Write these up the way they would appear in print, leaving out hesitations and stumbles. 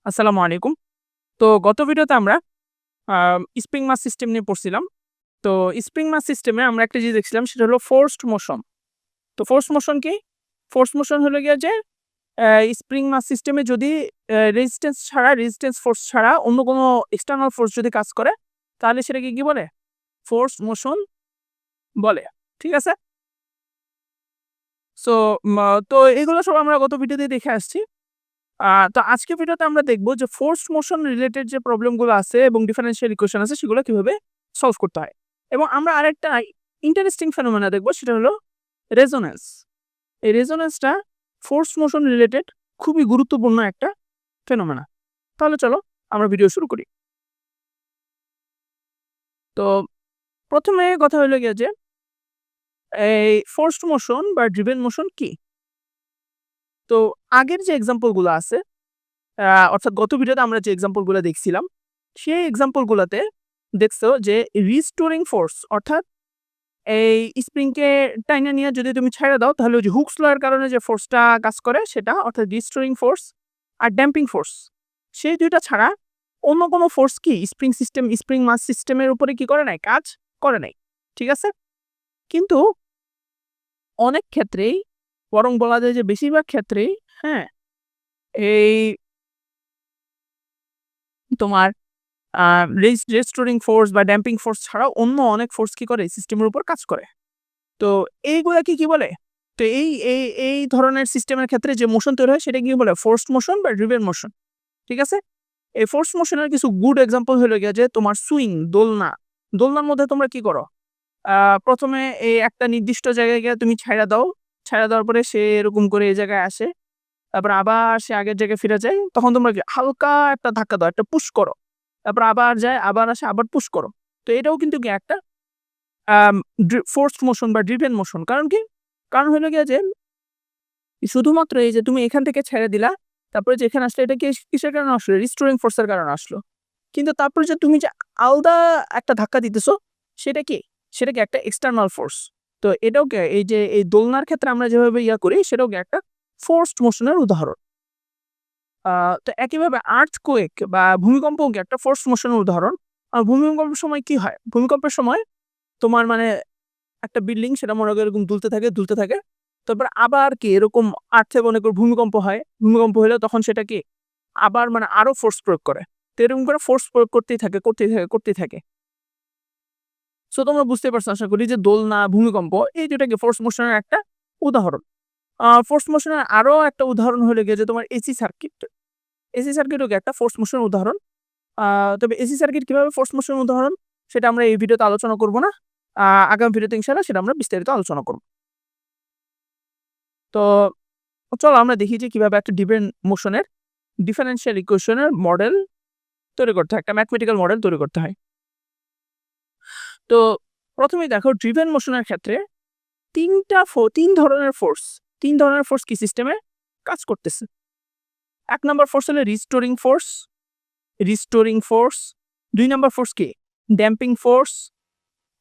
আসসালামু আলাইকুম। তো গত ভিডিওতে আমরা আ স্প্রিং মাস সিস্টেম নিয়ে পড়ছিলাম। তো স্প্রিং মাস সিস্টেমে আমরা একটা জিনিস দেখছিলাম সেটা হলো ফোর্সড মোশন। তো ফোর্সড মোশন কি? ফোর্সড মোশন হলো গিয়ে যে স্প্রিং মাস সিস্টেমে যদি রেজিস্ট্যান্স ফোর্স ছাড়া অন্য কোনো এক্সটার্নাল ফোর্স যদি কাজ করে তাহলে সেটাকে কি বলে? ফোর্সড মোশন বলে। ঠিক আছে? সো তো এগুলো সব আমরা গত ভিডিওতে দেখে আসছি। তো আজকের ভিডিওতে আমরা দেখব যে ফোর্সড মোশন রিলেটেড যে প্রবলেমগুলো আছে এবং ডিফারেনশিয়াল ইকুয়েশন আছে সেগুলো কিভাবে সলভ করতে হয়। এবং আমরা আরেকটা ইন্টারেস্টিং ফেনোমেনা দেখব সেটা হলো রেজোন্যান্স। এই রেজোন্যান্সটা ফোর্সড মোশন রিলেটেড খুবই গুরুত্বপূর্ণ একটা ফেনোমেনা। তাহলে চলো আমরা ভিডিও শুরু করি। তো ১ম এ কথা হলো গিয়ে যে এই ফোর্সড মোশন বা ড্রিভেন মোশন কি? তো আগের যে এক্সাম্পল গুলো আছে অর্থাৎ গত ভিডিওতে আমরা যে এক্সাম্পল গুলো দেখছিলাম, সেই এক্সাম্পল গুলাতে দেখছো যে রিস্টোরিং ফোর্স অর্থাৎ এই স্প্রিংকে টাইনা নিয়ে যদি তুমি ছেড়ে দাও তাহলে ওই যে হুকস ল এর কারণে যে ফোর্সটা কাজ করে সেটা অর্থাৎ রিস্টোরিং ফোর্স আর ড্যাম্পিং ফোর্স। সেই ২ টা ছাড়া অন্য কোনো ফোর্স কি স্প্রিং মাস সিস্টেমের উপরে কি করে নাই? কাজ করে নাই। ঠিক আছে? কিন্তু অনেক ক্ষেত্রেই বরং বলা যায় যে বেশিরভাগ ক্ষেত্রেই হ্যাঁ, এই তোমার আ রেস্টোরিং ফোর্স বা ড্যাম্পিং ফোর্স ছাড়াও অন্য অনেক ফোর্স কি করে? সিস্টেমের উপর কাজ করে। তো এইগুলাকে কি বলে? তো এই ধরনের সিস্টেমের ক্ষেত্রে যে মোশন তৈরি হয় সেটাকে কি বলে? ফোর্সড মোশন বা ড্রিভেন মোশন। ঠিক আছে? এই ফোর্সড মোশন এর কিছু গুড এক্সাম্পল হলো গিয়ে যে তোমার সুইং, দোলনা। দোলনার মধ্যে তোমরা কি করো? আ ১ম এ এই একটা নির্দিষ্ট জায়গায় গিয়ে তুমি ছাইড়া দাও। ছাইড়া দেওয়ার পরে সে এরকম করে এই জায়গায় আসে। তারপর আবার সে আগের জায়গায় ফিরে যায়। তখন তোমরা কি হালকা একটা ধাক্কা দাও, একটা পুশ করো। তারপর আবার যায়, আবার আসে, আবার পুশ করো। তো এটাও কিন্তু কি একটা আম ফোর্সড মোশন বা ড্রিভেন মোশন। কারণ কি? কারণ হলো গিয়ে যে শুধুমাত্র এই যে তুমি এখান থেকে ছেড়ে দিলা, তারপরে যে এখানে আসলে এটা কিসের কারণে আসলো? রিস্টোরিং ফোর্স এর কারণে আসলো। কিন্তু তারপরে যে তুমি যে আলদা একটা ধাক্কা দিতেছো, সেটা কি? সেটা কি একটা এক্সটার্নাল ফোর্স। তো এটাও কি এই যে এই দোলনার ক্ষেত্রে আমরা যেভাবে করি সেটাও কি একটা ফোর্সড মোশন এর উদাহরণ। আ তো একইভাবে আর্থকুয়েক বা ভূমিকম্পও কি একটা ফোর্স মোশন এর উদাহরণ। আর ভূমিকম্পের সময় কি হয়? ভূমিকম্পের সময় তোমার মানে একটা বিল্ডিং সেটা মনে করো এরকম দুলতে থাকে, দুলতে থাকে। তারপর আবার কি এরকম আর্থে মনে করো ভূমিকম্প হয়। ভূমিকম্প হলে তখন সেটা কি আবার মানে আরো ফোর্স প্রয়োগ করে। তো এরকম করে ফোর্স প্রয়োগ করতেই থাকে, করতেই থাকে, করতেই থাকে। সো তোমরা বুঝতেই পারছো আশা করি যে দোলনা, ভূমিকম্প এই ২ টা কি ফোর্স মোশন এর একটা উদাহরণ। ফোর্স মোশন এর আরো একটা উদাহরণ হলো গিয়ে যে তোমার এসি সার্কিট। এসি সার্কিটও কি একটা ফোর্স মোশন এর উদাহরণ। আ তবে এসি সার্কিট কিভাবে ফোর্স মোশন এর উদাহরণ সেটা আমরা এই ভিডিওতে আলোচনা করব না। আগামী ভিডিওতে ইনশাআল্লাহ সেটা আমরা বিস্তারিত আলোচনা করব। তো চলো আমরা দেখি যে কিভাবে একটা মোশনের ডিফারেনশিয়াল ইকুয়েশন এর মডেল তৈরি করতে হয়। একটা ম্যাথমেটিক্যাল মডেল তৈরি করতে হয়। তো ১ম এই দেখো ড্রিভেন মোশনের ক্ষেত্রে ৩ ধরনের ফোর্স, ৩ ধরনের ফোর্স কি সিস্টেমে কাজ করতেছে। ১ নাম্বার ফোর্স হলো রিস্টোরিং ফোর্স। ২ নাম্বার ফোর্স কি? Damping force.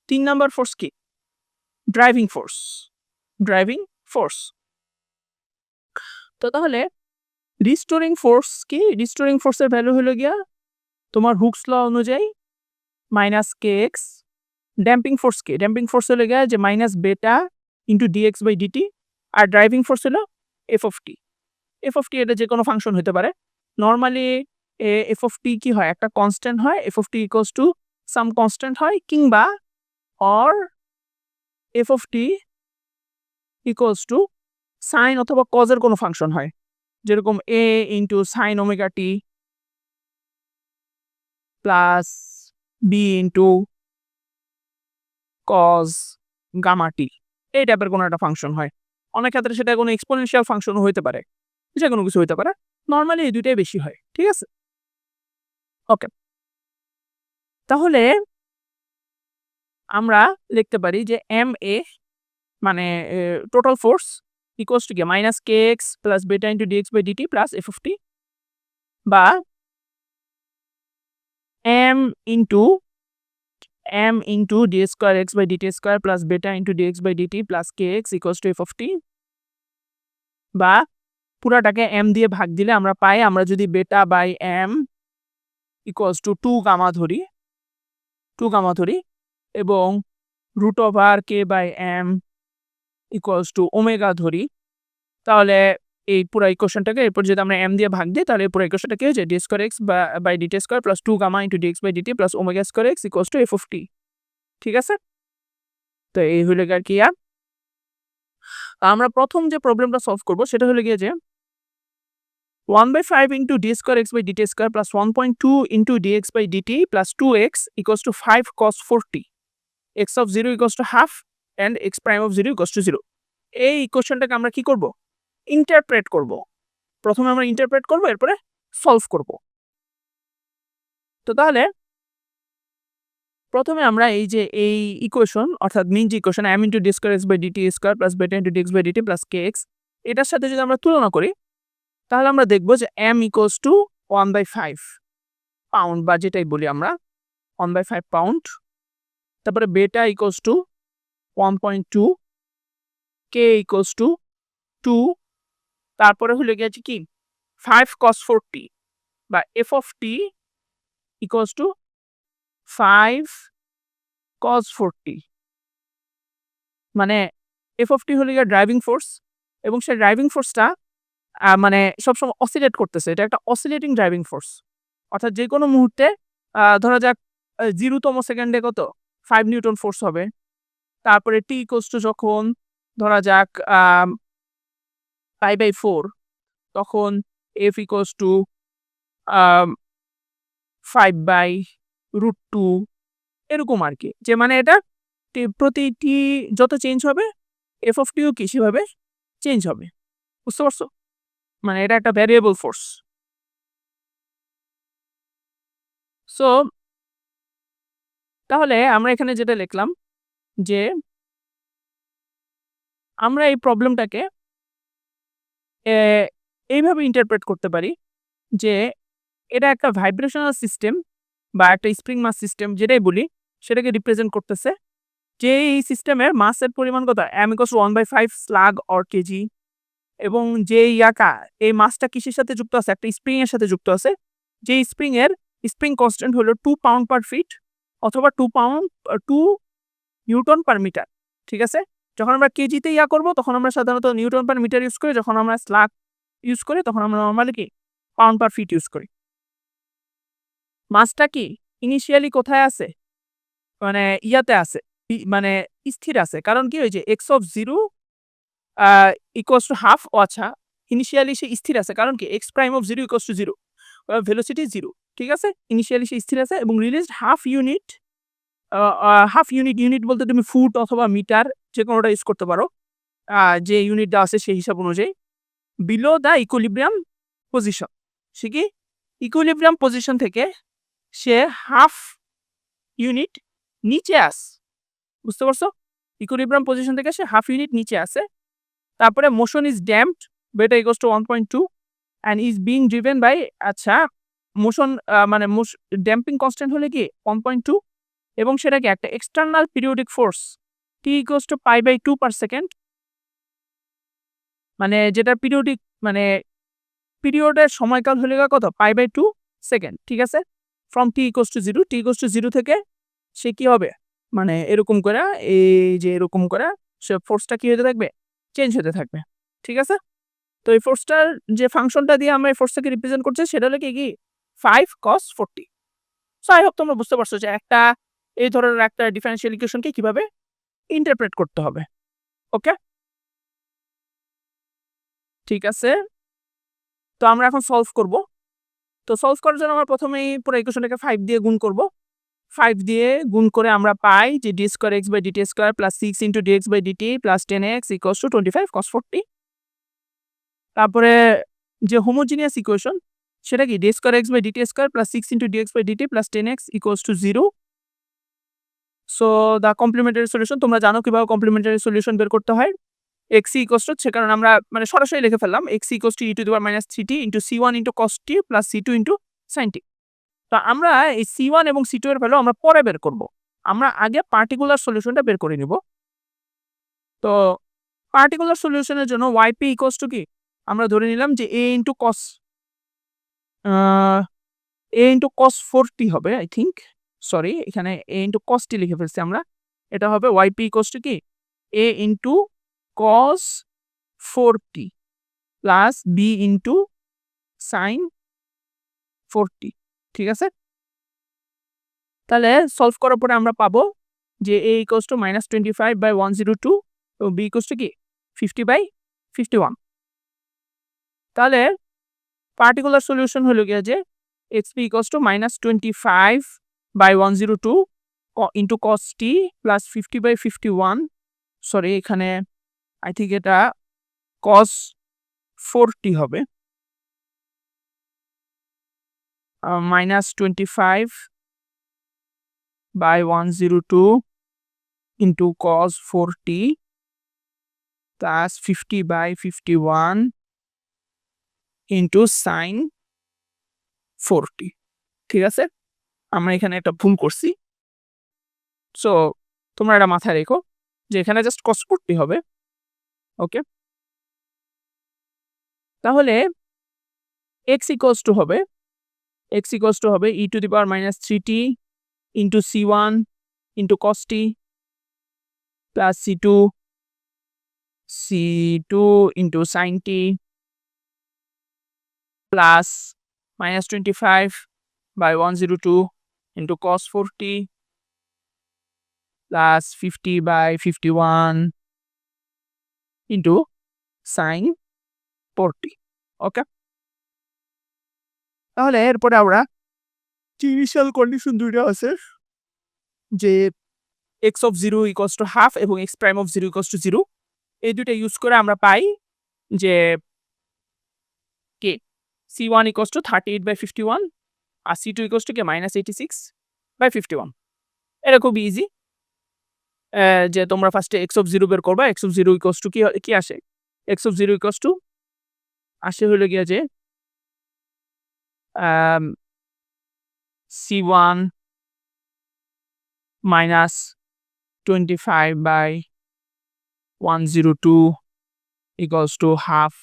৩ নাম্বার ফোর্স কি? Driving force. Driving force. তো তাহলে রিস্টোরিং ফোর্স কি? রিস্টোরিং ফোর্স এর ভ্যালু হলো গিয়া তোমার হুকস ল অনুযায়ী -kx। ড্যাম্পিং ফোর্স কি? ড্যাম্পিং ফোর্স হলো গিয়া যে -বেটা ইনটু dx/dt আর ড্রাইভিং ফোর্স হলো f of t। f of t এটা যেকোনো ফাংশন হইতে পারে। নরমালি f of t কি হয়? একটা কনস্ট্যান্ট হয়। f of t equals to some constant হয় কিংবা or f of t equals to sin অথবা cos এর কোনো ফাংশন হয়। যেরকম a into sin omega t plus b into cos gamma t এই টাইপের কোনো একটা ফাংশন হয়। অনেক ক্ষেত্রে সেটা কোনো এক্সপোনেনশিয়াল ফাংশনও হইতে পারে। যেকোনো কিছু হইতে পারে। নরমালি এই ২ টাই বেশি হয়। ঠিক আছে? ওকে। তাহলে আমরা লিখতে পারি যে ma মানে টোটাল ফোর্স ইকুয়ালস টু কি? -kx plus beta into dx/dt plus f of t বা m into d square x/dt square plus beta into dx/dt plus kx equals to f of t বা পুরাটাকে m দিয়ে ভাগ দিলে আমরা পাই, আমরা যদি beta by m equals to 2 gamma ধরি এবং root over k by m equals to omega ধরি, তাহলে এই পুরো ইকুয়েশনটাকে এরপর যদি আমরা m দিয়ে ভাগ দিই তাহলে পুরো ইকুয়েশনটা কি হয়ে যায়, d square x by dt square plus 2 gamma into dx by dt plus omega square x equals to f of t। ঠিক আছে, তো এই হলো আর কি। আমরা প্রথম যে প্রবলেমটা সলভ করব সেটা হলো গিয়ে যে 1/5 into d square x by dt square plus 1.2 into dx by dt plus 2x equals to 5 cos 4t, x of 0 equals to half and x prime of 0 equals to 0। এই ইকুয়েশনটাকে আমরা কি করব, ইন্টারপ্রেট করব। প্রথমে আমরা ইন্টারপ্রেট করব, এরপরে solve করব। তো তাহলে প্রথমে আমরা এই যে এই ইকুয়েশন অর্থাৎ মেইন যে equation m into d square x by dt square plus beta into dx by dt plus kx, এটার সাথে যদি আমরা তুলনা করি তাহলে আমরা দেখব যে m ইকুয়ালস টু 1/5 পাউন্ড বা যেটাই বলি আমরা 1/5 পাউন্ড, তারপরে বেটা equals to 1.2, k equals to 2, তারপরে হলো গিয়েছে কি 5 cos 4t বা f of t equals to 5 cos 4t, মানে f অফ t হলো গিয়ে ড্রাইভিং ফোর্স এবং সেই ড্রাইভিং ফোর্সটা মানে সবসময় অসিলেট করতেছে, এটা একটা অসিলেটিং ড্রাইভিং ফোর্স। অর্থাৎ যে কোনো মুহূর্তে ধরা যাক 0তম সেকেন্ডে কত 5 নিউটন ফোর্স হবে, তারপরে t ইকুয়ালস টু যখন ধরা যাক π/4 তখন f ইকুয়ালস টু 5/√2, এরকম আর কি। যে মানে এটা প্রতি টি যত চেঞ্জ হবে এফ অফ টিও কি সেভাবে চেঞ্জ হবে, বুঝতে পারছো? মানে এটা একটা ভ্যারিয়েবল ফোর্স। সো তাহলে আমরা এখানে যেটা লিখলাম যে আমরা এই প্রবলেমটাকে এইভাবে ইন্টারপ্রেট করতে পারি যে এটা একটা ভাইব্রেশনাল সিস্টেম বা একটা স্প্রিং মাস সিস্টেম যেটাই বলি সেটাকে রিপ্রেজেন্ট করতেছে, যে এই সিস্টেমের মাসের পরিমাণ কত m equals two 1/5 slug or KG, এবং যে এই মাসটা কিসের সাথে যুক্ত আছে, একটা স্প্রিং এর সাথে যুক্ত আছে, যে স্প্রিং এর স্প্রিং কনস্ট্যান্ট হলো 2 পাউন্ড পার ফিট অথবা 2 নিউটন পার মিটার। ঠিক আছে, যখন আমরা কেজিতে করব তখন আমরা সাধারণত নিউটন পার মিটার ইউজ করি, যখন আমরা স্লাগ ইউজ করি তখন আমরা নরমালি কি পাউন্ড পার ফিট ইউজ করি। মাসটা কি ইনিশিয়ালি কোথায় আছে, মানে ইয়াতে আছে, মানে স্থির আছে, কারণ কি ওই যে x of 0 equals to half, ও আচ্ছা ইনিশিয়ালি সে স্থির আছে কারণ কি x prime of 0 equals to 0, velocity 0। ঠিক আছে, ইনিশিয়ালি সে স্থির আছে এবং রিলিজড হাফ ইউনিট, ইউনিট বলতে তুমি ফুট অথবা মিটার যে কোনোটা ইউজ করতে পারো, যে ইউনিট দেওয়া আছে সেই হিসাব অনুযায়ী, বিলো দ্য ইকুইলিব্রিয়াম পজিশন। সে কি ইকুইলিব্রিয়াম পজিশন থেকে সে হাফ ইউনিট নিচে আস, বুঝতে পারছো? ইকুইলিব্রিয়াম পজিশন থেকে সে হাফ ইউনিট নিচে আসে। তারপরে motion is damped, beta equals to 1.2 and is being driven by, আচ্ছা মোশন মানে ড্যাম্পিং কনস্ট্যান্ট হলে কি 1.2 এবং সেটা কি একটা external periodic force t equals to π/2 per second, মানে যেটা পিরিয়ডিক মানে পিরিয়ডের সময়কাল হলে কত π/2 সেকেন্ড। ঠিক আছে, from t equals to 0, t equals to 0 থেকে সে কি হবে, মানে এরকম করে এই যে এরকম করে সে ফোর্সটা কি হতে থাকবে, চেঞ্জ হতে থাকবে। ঠিক আছে, তো এই ফোর্সটার যে ফাংশনটা দিয়ে আমরা এই ফোর্সটাকে রিপ্রেজেন্ট করছি সেটা হলো কি 5 cos 4t। So I hope তোমরা বুঝতে পারছো যে একটা এই ধরনের একটা ডিফারেনশিয়াল ইকুয়েশনকে কিভাবে ইন্টারপ্রেট করতে হবে। ওকে, ঠিক আছে, তো আমরা এখন সলভ করব। তো সলভ করার জন্য আমরা প্রথমেই পুরো ইকুয়েশনটাকে 5 দিয়ে গুণ করব। 5 দিয়ে গুণ করে আমরা পাই যে d square x by dt square plus 6 into dx by dt plus 10x equals to 25 cos 4t। তারপরে যে হোমোজিনিয়াস ইকুয়েশন সেটা কি d square x by dt square plus 6 into dx by dt plus 10x equals to 0। So the complementary solution, তোমরা জানো কিভাবে complimentary solution বের করতে হয়। x ইকুয়ালস টু, সে কারণে আমরা মানে সরাসরি লিখে ফেললাম x equals two e two the power -3t into c1 into cos t plus c2 into sin t। তো আমরা এই c1 এবং c2 এর ভ্যালু আমরা পরে বের করব, আমরা আগে পার্টিকুলার সলিউশনটা বের করে নিব। তো পার্টিকুলার সলিউশনের জন্য yp ইকুয়ালস টু কি আমরা ধরে নিলাম যে a into cos a into cos 4t হবে আই থিঙ্ক, সরি এখানে a ইন্টু cos t লিখে ফেলছি আমরা। এটা হবে yp ইকুয়ালস টু কি a into cos 4t plus b into sin 4t, ঠিক আছে? তাহলে সলভ করার পরে আমরা পাবো যে a ইকুয়ালস টু -25/102 এবং b ইকুয়ালস টু কি 50/51। তাহলে পার্টিকুলার সলিউশন হলো গিয়ে যে xp equals two -25/102 into cos t plus 50/51, sorry এখানে আই থিঙ্ক এটা cos 4t হবে, -25/102 into cos 4t plus 50/51 into sin 4t, ঠিক আছে? আমরা এখানে একটা ভুল করছি, সো তোমরা এটা মাথায় রেখো যে এখানে জাস্ট cos 4t হবে। ওকে, তাহলে x ইকুয়ালস টু হবে e to the power -3t into c1 into cos t plus c2 into sin t plus -25/102 into cos 4t plus 50/51 into sin 4t। ওকে, তাহলে এরপরে আমরা যে ইনিশিয়াল কন্ডিশন দুইটা আছে যে x of 0 equals to half এবং x prime of 0 equals to 0, এই দুইটা ইউজ করে আমরা পাই যে কে c1 equals to 38/51 R c2 equals to কে -86/51। এটা খুব ইজি, যে তোমরা ফার্স্টে x of 0 বের করবা। x of 0 equals to কি আসে, x of 0 equals to আসে হলো গিয়া যে c1 -25/102 equals to half,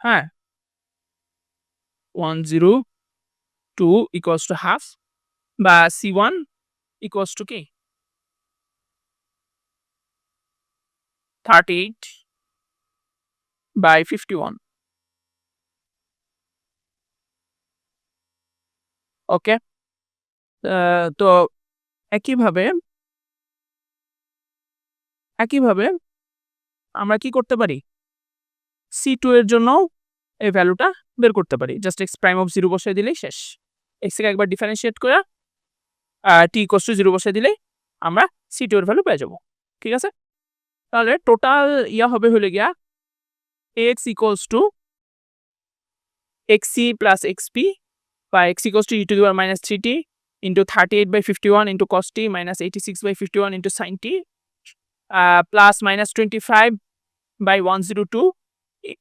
হ্যাঁ 102 equals to half, বা c1 equals to কি 38/51। ওকে, তো একইভাবে আমরা কি করতে পারি, c2 এর জন্য এই ভ্যালুটা বের করতে পারি। জাস্ট x প্রাইম অফ 0 বসাই দিলেই শেষ। x কে একবার ডিফারেন্সিয়েট করে t ইকুয়ালস টু 0 বসাই দিলেই আমরা c2 এর ভ্যালু পেয়ে যাব, ঠিক আছে? তাহলে টোটাল হবে হলো গিয়া ax equals to xc plus xp বা x equals two e to the power -3t into 38/51 into cos t minus 86/51 into sin t plus -25/102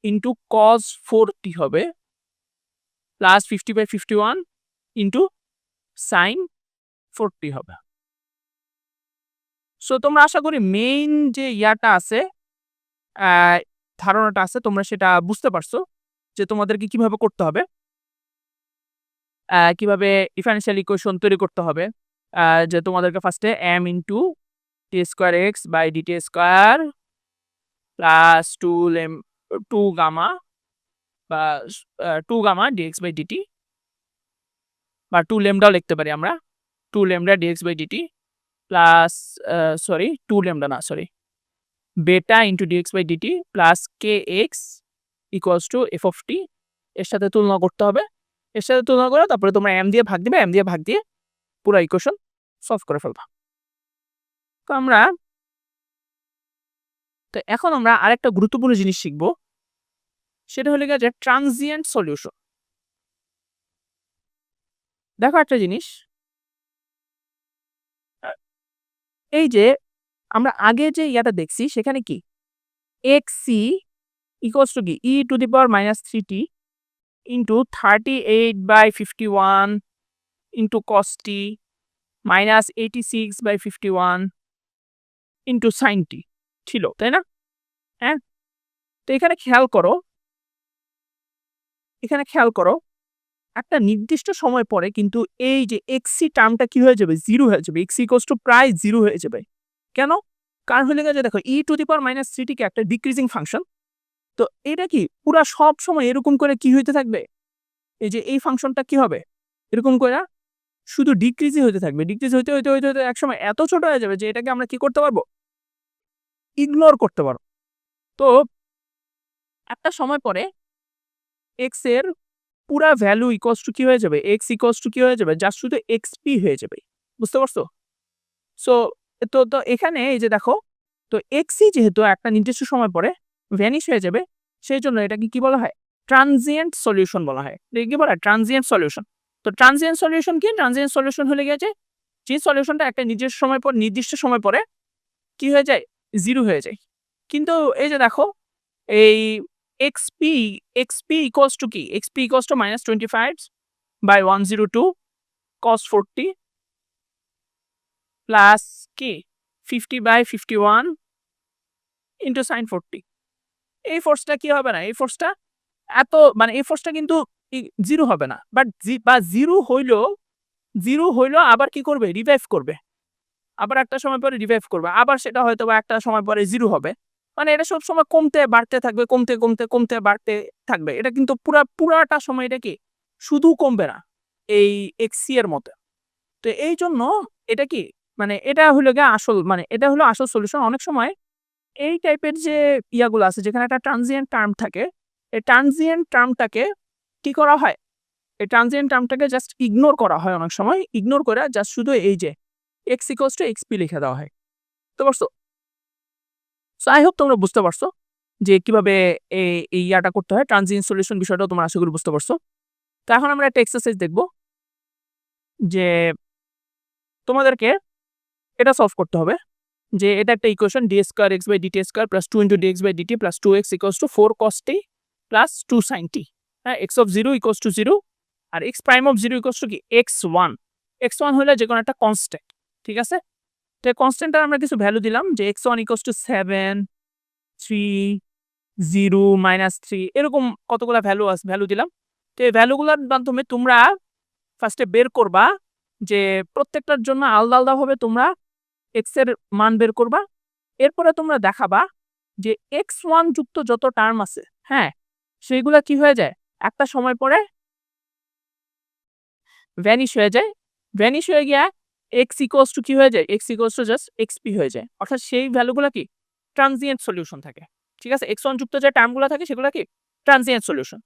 into cos 4t হবে প্লাস 50/51 into sin 4t হবে। So তোমরা আশা করি main যে ইয়াটা আছে, ধারণাটা আছে, তোমরা সেটা বুঝতে পারছো যে তোমাদেরকে কিভাবে করতে হবে, কিভাবে ডিফারেনশিয়াল ইকুয়েশন তৈরি করতে হবে। যে তোমাদেরকে ফার্স্টে m into T square x by DT square plus 2 gamma বা 2 গামা ডিএক্স বাই ডিটি বা 2 ল্যামডাও লিখতে পারি আমরা, 2 lambda dx by dt plus sorry 2 lambda না, sorry beta into dx by dt plus k x equals to f of t, এর সাথে তুলনা করতে হবে। এর সাথে তুলনা করে তারপরে তোমরা m দিয়ে ভাগ দিবে, m দিয়ে ভাগ দিয়ে পুরো ইকুয়েশন সলভ করে ফেলবা। তো এখন আমরা আরেকটা গুরুত্বপূর্ণ জিনিস শিখব, সেটা হলো গিয়ে যে ট্রানজিয়েন্ট সলিউশন। দেখো একটা জিনিস, এই যে আমরা আগে যে ইয়াটা দেখছি সেখানে কি xc ইকুয়ালস টু কি e to the power -3t into 38/51 into cos t minus 86/51 into sin t ছিল, তাই না? হ্যাঁ, তো এখানে খেয়াল করো একটা নির্দিষ্ট সময় পরে কিন্তু এই যে এক্সি টার্মটা কি হয়ে যাবে? 0 হয়ে যাবে। এক্স ইকুয়ালস টু প্রায় 0 হয়ে যাবে। কেন? কারণ হলো গিয়ে যে দেখো e⁻³ কে একটা ডিক্রিজিং ফাংশন। তো এটা কি পুরা সবসময় এরকম করে কি হইতে থাকবে? এই যে এই ফাংশনটা কি হবে? এরকম কইরা শুধু ডিক্রিজই হইতে থাকবে। ডিক্রিজ হইতে একসময় এত ছোট হয়ে যাবে যে এটাকে আমরা কি করতে পারবো? ইগনোর করতে পারবো। তো একটা সময় পরে এক্স এর পুরা ভ্যালু ইকুয়ালস টু কি হয়ে যাবে? এক্স ইকুয়ালস টু কি হয়ে যাবে? জাস্ট শুধু এক্সপি হয়ে যাবে। বুঝতে পারছো? সো তো এখানে এই যে দেখো, তো এক্সই যেহেতু একটা নির্দিষ্ট সময় পরে ভ্যানিশ হয়ে যাবে, সেইজন্য এটাকে কি বলা হয়? ট্রানজিয়েন্ট সলিউশন বলা হয়। এটাকে কি বলা হয়? Transient solution. তো ট্রানজিয়েন্ট সলিউশন কি? ট্রানজিয়েন্ট সলিউশন হলে গিয়ে যে সলিউশনটা একটা নির্দিষ্ট সময় পরে কি হয়ে যায়? 0 হয়ে যায়। কিন্তু এই যে দেখো, এই এক্সপি ইকুয়ালস টু কি? XP equals to -25/102 cos 40 plus কি 50/51 ইন্টু sin 40। এই ফোর্সটা কি হবে না? এই ফোর্সটা এত মানে এই ফোর্সটা কিন্তু 0 হবে না। বাট বা 0 হইলেও আবার কি করবে? রিভাইভ করবে। আবার একটা সময় পরে রিভাইভ করবে। আবার সেটা হয়তোবা একটা সময় পরে 0 হবে। মানে এটা সবসময় কমতে বাড়তে থাকবে, কমতে বাড়তে থাকবে। এটা কিন্তু পুরাটা সময় এটা কি শুধু কমবে না। এই এক্সি এর মতো। তো এইজন্য এটা কি মানে এটা হলো গিয়ে এটা হলো আসল সলিউশন। অনেক সময় এই টাইপের যে ইয়াগুলো আছে যেখানে একটা ট্রানজিয়েন্ট টার্ম থাকে, এই ট্রানজিয়েন্ট টার্মটাকে কি করা হয়? এই ট্রানজিয়েন্ট টার্মটাকে জাস্ট ইগনোর করা হয় অনেক সময়। ইগনোর করে জাস্ট শুধু এই যে এক্স ইকুয়ালস টু এক্সপি লিখে দেওয়া হয়। বুঝতে পারছো? সো আই হোপ তোমরা বুঝতে পারছো যে কিভাবে এই ইয়াটা করতে হয়। ট্রানজিয়েন্ট সলিউশন বিষয়টাও তোমরা আশা করি বুঝতে পারছো। তো এখন আমরা একটা এক্সারসাইজ দেখব যে তোমাদেরকে এটা সলভ করতে হবে যে এটা একটা equation d²x/dt² + 2 * dx/dt + 2x = 4 cos t + 2 sin t। হ্যাঁ, x of 0 = 0 আর x prime of 0 = কি? x1। x1 হলে যে কোনো একটা কনস্ট্যান্ট। ঠিক আছে? তো এই কনস্ট্যান্টটার আমরা কিছু ভ্যালু দিলাম যে x1 = 7, 3, 0, -3 এরকম কতগুলা ভ্যালু দিলাম। তো এই ভ্যালুগুলোর মাধ্যমে তোমরা ফার্স্টে বের করবা যে প্রত্যেকটার জন্য আলাদাভাবে তোমরা x এর মান বের করবা। এরপরে তোমরা দেখাবা যে x1 যুক্ত যত টার্ম আছে, হ্যাঁ, সেইগুলা কি হয়ে যায়? একটা সময় পরে ভ্যানিশ হয়ে যায়। ভ্যানিশ হয়ে গিয়া x ইকুয়ালস টু কি হয়ে যায়? x equals to just xp হয়ে যায়। অর্থাৎ সেই ভ্যালুগুলা কি? ট্রানজিয়েন্ট সলিউশন থাকে। ঠিক আছে? x1 যুক্ত যে টার্মগুলা থাকে সেগুলা কি? Transient solution.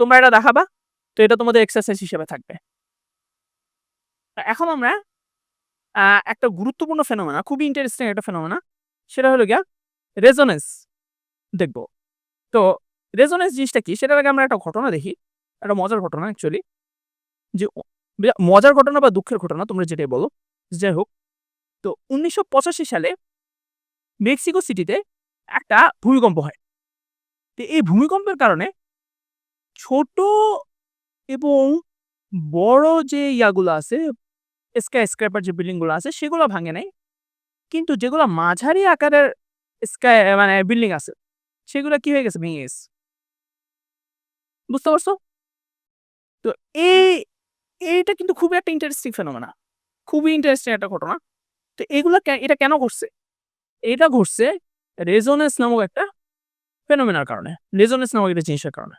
তোমরা এটা দেখাবা। তো এটা তোমাদের এক্সারসাইজ হিসেবে থাকবে। এখন আমরা একটা গুরুত্বপূর্ণ ফেনোমেনা, খুবই ইন্টারেস্টিং একটা ফেনোমেনা, সেটা হলো গিয়া রেজোনেন্স দেখব। তো রেজোনেন্স জিনিসটা কি? সেটার আগে আমরা একটা ঘটনা দেখি। একটা মজার ঘটনা অ্যাকচুয়ালি। যে মজার ঘটনা বা দুঃখের ঘটনা তোমরা যেটাই বলো। যাই হোক, তো ১৯৮৫ সালে মেক্সিকো সিটিতে একটা ভূমিকম্প হয়। তো এই ভূমিকম্পের কারণে ছোট এবং বড় যে ইয়াগুলো আছে, স্কাইস্ক্র্যাপার যে বিল্ডিং গুলো আছে সেগুলো ভাঙে নাই। কিন্তু যেগুলো মাঝারি আকারের মানে বিল্ডিং আছে সেগুলো কি হয়ে গেছে? ভেঙে গেছে। বুঝতে পারছো? তো এইটা কিন্তু খুবই একটা ইন্টারেস্টিং ফেনোমেনা। খুবই ইন্টারেস্টিং একটা ঘটনা। তো এটা কেন ঘটছে? এটা ঘটছে রেজোনেন্স নামক একটা ফেনোমেনার কারণে। রেজোনেন্স নামক একটা জিনিসের কারণে।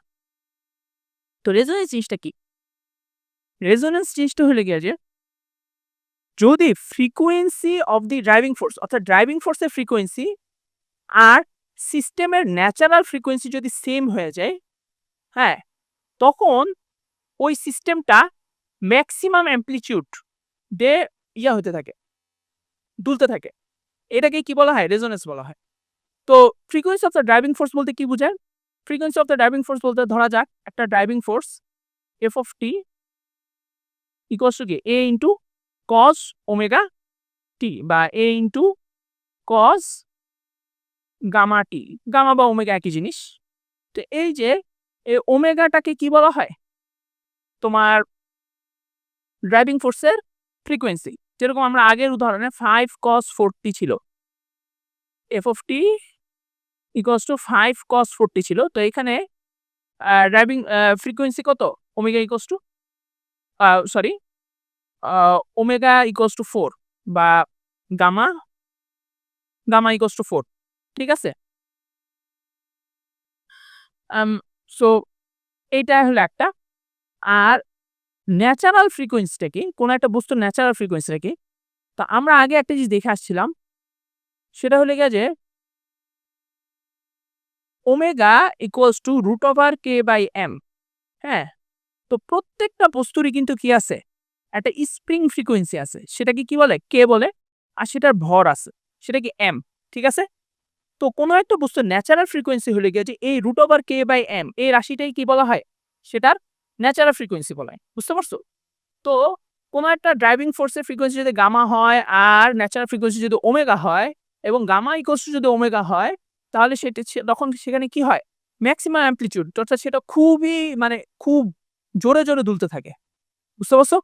তো রেজোনেন্স জিনিসটা কি? রেজোনেন্স জিনিসটা হলো গিয়ে যে যদি frequency of the driving force অর্থাৎ ড্রাইভিং ফোর্সের ফ্রিকোয়েন্সি আর সিস্টেমের ন্যাচারাল ফ্রিকোয়েন্সি যদি সেম হয়ে যায়, হ্যাঁ, তখন ওই সিস্টেমটা ম্যাক্সিমাম অ্যামপ্লিটিউড দিয়ে হতে থাকে, দুলতে থাকে। এটাকে কি বলা হয়? রেজোনেন্স বলা হয়। তো frequency of the driving force বলতে কি বোঝায়? Frequency of the driving force বলতে ধরা যাক একটা driving force f of t equals to কি? A into cos omega t বা A into cos gamma t. Gamma বা ওমেগা একই জিনিস। তো এই যে এই ওমেগাটাকে কি বলা হয়? তোমার ড্রাইভিং ফোর্সের ফ্রিকোয়েন্সি। যেরকম আমরা আগের উদাহরণে 5 cos 40 ছিল। F of t equals to 5 cos 40 ছিল। তো এখানে ড্রাইভিং ফ্রিকোয়েন্সি কত? Omega equals to sorry omega equals to 4 বা গামা ইকুয়ালস টু 4, ঠিক আছে? সো এইটা হলো একটা। আর ন্যাচারাল ফ্রিকোয়েন্সিটা কি? কোন একটা বস্তুর ন্যাচারাল ফ্রিকোয়েন্সিটা কি? তো আমরা আগে একটা জিনিস দেখে আসছিলাম। সেটা হলো গিয়ে যে ওমেগা ইকুয়ালস টু √k/m, হ্যাঁ? তো প্রত্যেকটা বস্তুরই কিন্তু কি আছে? একটা স্প্রিং ফ্রিকোয়েন্সি আছে। সেটাকে কি বলে? কে বলে। আর সেটার ভর আছে। সেটা কি m, ঠিক আছে? তো কোন একটা বস্তুর ন্যাচারাল ফ্রিকোয়েন্সি হলে গিয়ে যে এই √k/m এই রাশিটাই কি বলা হয়? সেটার ন্যাচারাল ফ্রিকোয়েন্সি বলা হয়। বুঝতে পারছো? তো কোন একটা ড্রাইভিং ফোর্সের ফ্রিকোয়েন্সি যদি গামা হয় আর ন্যাচারাল ফ্রিকোয়েন্সি যদি ওমেগা হয় এবং গামা ইকুয়ালস টু যদি ওমেগা হয়, তাহলে তখন সেখানে কি হয়? ম্যাক্সিমাম অ্যামপ্লিটিউড, অর্থাৎ সেটা খুবই মানে খুব জোরে, জোরে দুলতে থাকে। বুঝতে পারছো?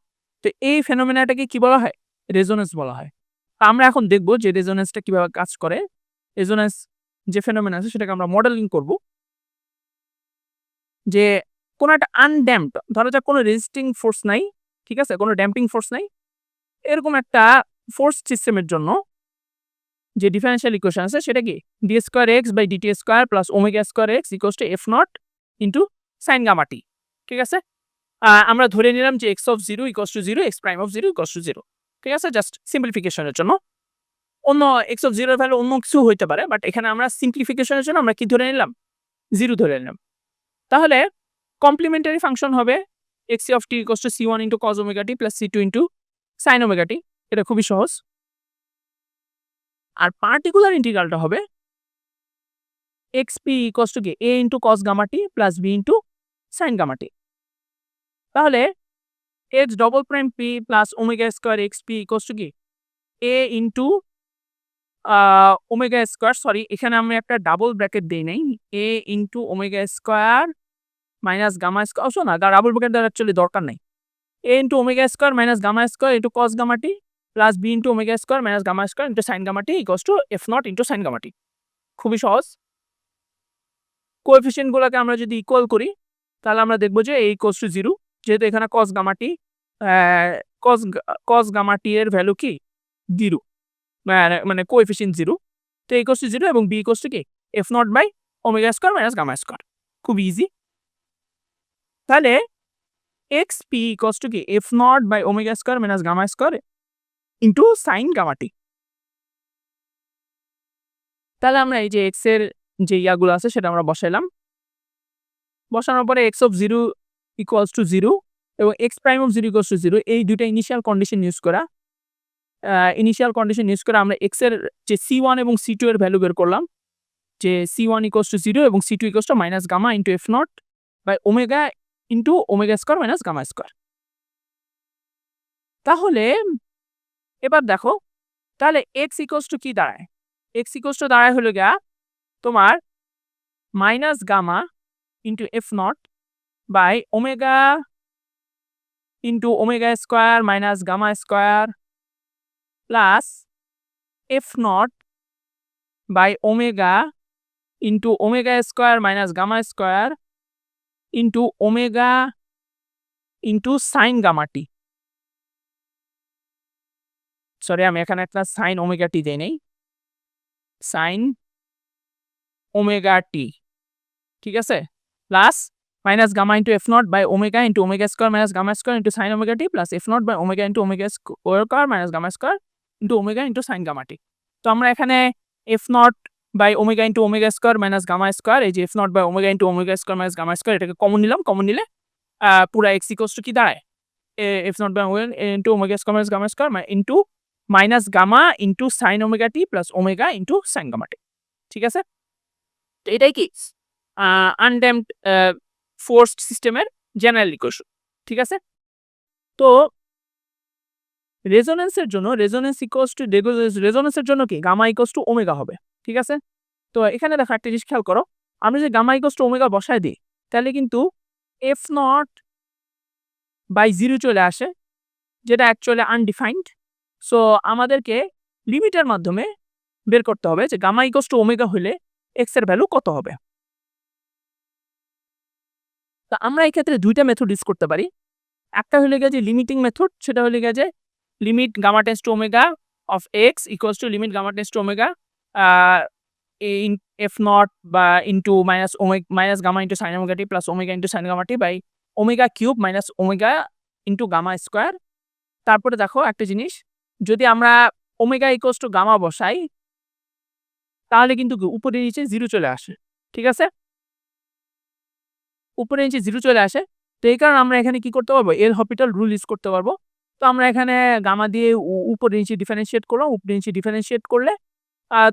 তো এই ফেনোমেনাটাকে কি বলা হয়? রেজোন্যান্স বলা হয়। তো আমরা এখন দেখব যে রেজোন্যান্সটা কিভাবে কাজ করে। রেজোন্যান্স যে ফেনোমেনা আছে সেটাকে আমরা মডেলিং করব। যে কোন একটা আনড্যাম্পড, ধরা যাক কোন রেজিস্টিং ফোর্স নাই, ঠিক আছে? কোন ড্যাম্পিং ফোর্স নাই। এরকম একটা ফোর্স সিস্টেমের জন্য যে ডিফারেনশিয়াল ইকুয়েশন আছে সেটা কি? d²x/dt² plus ω²x equals to f0 into sin gamma t, ঠিক আছে? আমরা ধরে নিলাম যে x of 0 equals to 0, x prime of 0 equals to 0, ঠিক আছে? জাস্ট সিম্পলিফিকেশনের জন্য। অন্য x অফ 0 এর ভ্যালু অন্য কিছু হইতে পারে, বাট এখানে আমরা সিম্পলিফিকেশনের জন্য আমরা কি ধরে নিলাম? 0 ধরে নিলাম। তাহলে কমপ্লিমেন্টারি ফাংশন হবে x of t equals to c1 into cos omega t plus c2 into sin omega t। এটা খুবই সহজ। আর পার্টিকুলার ইন্টিগ্রালটা হবে xp ইকুয়ালস টু কি? a into cos gamma t plus b into sin gamma t। তাহলে x double prime p plus omega square xp equals to কি? a into omega square, sorry এখানে আমি একটা ডাবল ব্র্যাকেট দেই নাই। a into omega square minus gamma square, অবশ্য না double bracket দেওয়ার অ্যাকচুয়ালি দরকার নাই। a into omega square minus gamma square into cos gamma t plus b into omega square minus gamma square into sin gamma t equals to f0 into sin gamma t। খুবই সহজ। Coefficient গুলোকে আমরা যদি equal করি তাহলে আমরা দেখব যে a ইকুয়ালস টু 0, যেহেতু এখানে cos gamma t cos gamma t এর ভ্যালু কি? 0, মানে কোএফিসিয়েন্ট 0। তো a ইকুয়ালস টু 0 এবং b ইকুয়ালস টু কি? f0 by omega square minus gamma square. খুব ইজি। তাহলে xp ইকুয়ালস টু কি? f0 by omega square minus gamma square into sin gamma t। তাহলে আমরা এই যে x এর যে ইয়াগুলো আছে সেটা আমরা বসাইলাম। বসানোর পরে x অফ 0 ইকুয়ালস টু 0 এবং x prime of 0 equals to 0, এই দুইটা ইনিশিয়াল কন্ডিশন ইউজ করা আমরা x এর যে c1 এবং c2 এর ভ্যালু বের করলাম। যে c1 ইকুয়ালস টু 0 এবং c2 equals to minus gamma into f0 by omega into omega square minus gamma square. তাহলে এবার দেখো, তাহলে x ইকুয়ালস টু কি দাঁড়ায়? x ইকুয়ালস টু দাঁড়ায় হলো গিয়া তোমার minus gamma into f0 by omega into omega square minus gamma square plus f0 by omega into omega square minus gamma square into omega into sin gamma t। Sorry, আমি এখানে একটা sin omega t দেই নাই, sin omega t, ঠিক আছে? Plus minus gamma into f0 by omega into omega square minus gamma square into sin omega t plus f0 by omega into omega square minus gamma square into omega into sin gamma t। তো আমরা এখানে f0 by omega into omega square minus gamma square, এই যে f0 by omega into omega square minus gamma square, এটাকে common নিলাম। Common নিলে পুরা x equals to কি দাঁড়ায়? f0 by omega into omega square minus gamma square into minus gamma into sin omega t plus omega into sin gamma t, ঠিক আছে? তো এটাই কি আনড্যাম্পড ফোর্সড সিস্টেমের জেনারেল ইকুয়েশন, ঠিক আছে? তো রেজোন্যান্সের জন্য রেজোন্যান্সের জন্য কি? গামা ইকুয়ালস টু ওমেগা হবে, ঠিক আছে? তো এখানে দেখো একটা জিনিস খেয়াল করো, আমি যে গামা ইকুয়ালস টু ওমেগা বসায় দিই তাহলে কিন্তু f0 বাই 0 চলে আসে, যেটা অ্যাকচুয়ালি আনডিফাইন্ড। সো আমাদেরকে লিমিটের মাধ্যমে বের করতে হবে যে গামা ইকুয়ালস টু ওমেগা হলে এক্স এর ভ্যালু কত হবে। তো আমরা এই ক্ষেত্রে দুইটা মেথড ইউজ করতে পারি। একটা হলো গিয়ে যে লিমিটিং মেথড, সেটা হলো গিয়ে যে limit gamma tends to omega of x equals to limit gamma tends to omega in f nought বা into minus gamma into sine omega t plus omega into sine gamma t by omega cube minus omega into gamma square. তারপরে দেখো একটা জিনিস, যদি আমরা omega equals to gamma বসাই তাহলে কিন্তু উপরে নিচে 0 চলে আসে। ঠিক আছে? উপরে নিচে 0 চলে আসে। তো এই কারণে আমরা এখানে কি করতে পারবো? এল হপিটাল রুল ইউজ করতে পারবো। তো আমরা এখানে গামা দিয়ে উপরে নিচে ডিফারেনশিয়েট করলাম। উপরে নিচে ডিফারেনশিয়েট করলে